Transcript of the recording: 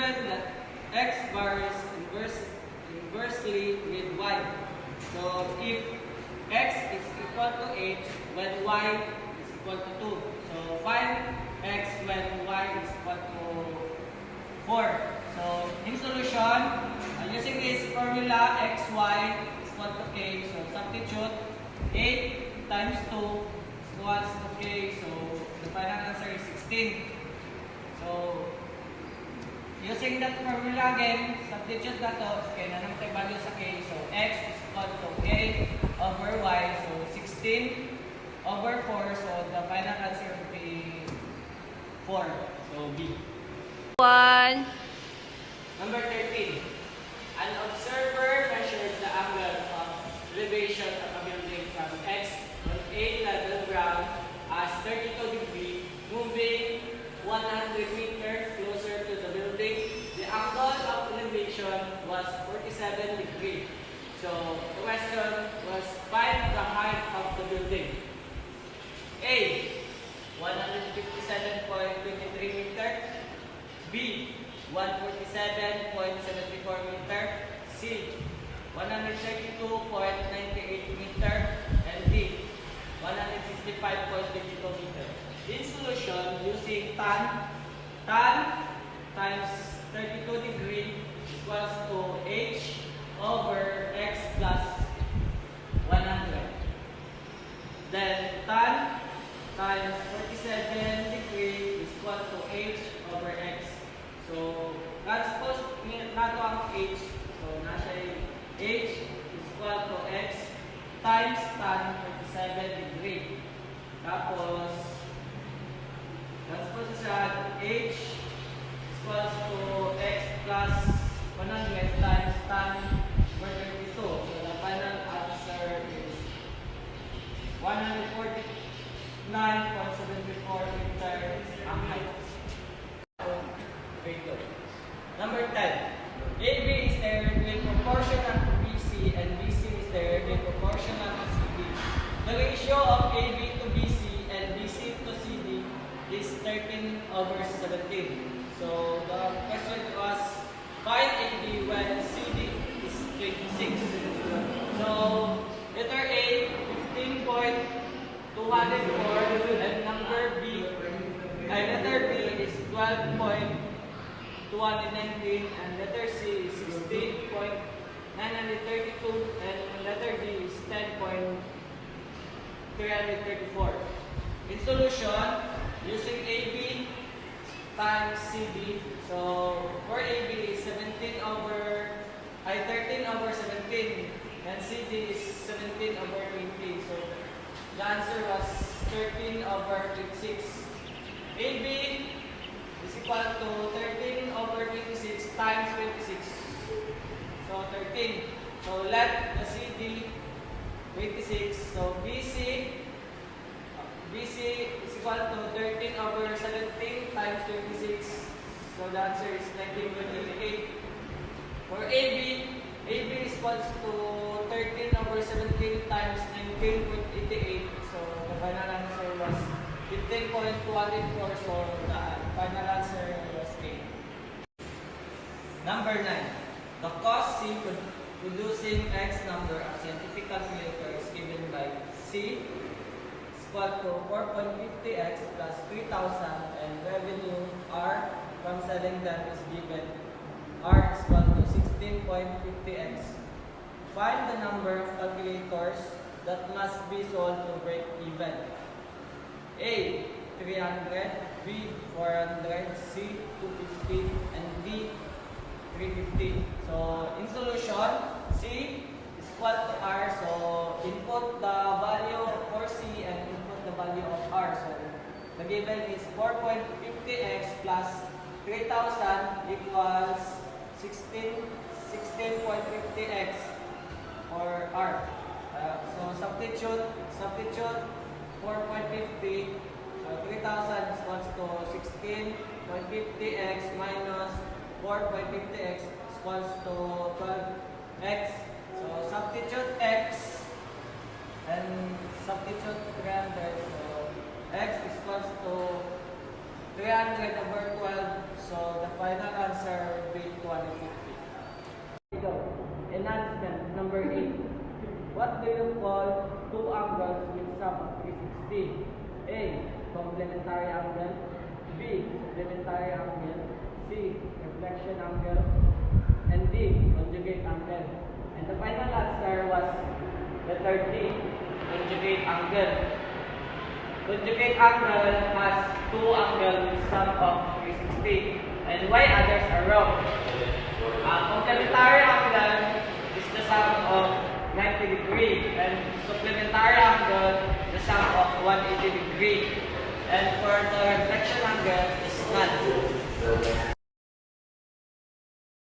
given that x varies inversely with y. So if x is equal to 8 when y is equal to 2. So find x when y is equal to 4. So in solution, using this formula, xy is equal to k. So substitute 8 times 2 is equals to k. So the final answer is 16. So using that formula again, substitute na to. So kaya na naman value sa k. So x is equal to k over y. So 16 over 4. So the final answer will be 4. So B. 1. Number 13. An observer measured the angle of elevation of a building from X on A level ground as 32 degrees, moving 100 meters closer to the building. The angle of elevation was 47 degrees. So the question was find the height of the building. A. 157.23 meters. B. 147.74 meter, C. 132.98 meter, and D. 165.22 meter. In solution, using tan times 32 degree equals to h over x plus 100. Then tan times 47 degree is equal to h over x. So, transpose nato ang h. So, nasa h is equal to x times tan 37 degree. Tapos, transpose sa h is equals to x plus 100 times tan 32. So, the final answer is 149.74 meters ang height. Number 10. AB is directly proportional to BC and BC is directly proportional to CD. The ratio of AB to BC and BC to CD is 13 over 17. So the question was find AB when CD is 26. So letter A 15.204 and number B letter B is 12.219 and letter C is 16.932 and letter D is 10.334. In solution, using AB times CD, so for AB is 13 over 17 and CD is 17 over 20. So the answer was 13 over 26. AB is equal to 13 over 26 times 26. So 13. So let the CD 26. So BC is equal to 13 over 17 times 26. So the answer is 19.88. For AB is equal to 13 over 17 times 19.88. So the final answer was 15.214. So the final answer was A. Number 9. The cost C producing X number of scientific calculator is given by C is equal to 4.50x plus 3,000 and revenue R from selling them is given R is equal to 16.50x. Find the number of calculators that must be sold to break even. A. 300, B. 400, C. 250, and D. 350. So, in solution, C is equal to R. So, input the value for C and input the value of R. So, the given is 4.50x plus 3,000 equals 16.50x for R. So, substitute 4.50. So 3,000 is equals to 16.50x minus 4.50x is equals to 12x. So substitute x and substitute 300. So x is equals to 300 over 12. So the final answer will be 250. Go. Enhancement number 8. What do you call two angles with sum of 360? A. Complementary angle. B. Supplementary angle. C. Reflection angle. And D. Conjugate angle. And the final answer was letter D. Conjugate angle. Conjugate angle has two angles with sum of 360. And why others are wrong? Complementary angle is the sum of 90 degree, and supplementary angle the sum of 180 degree, and for the reflection angle is none.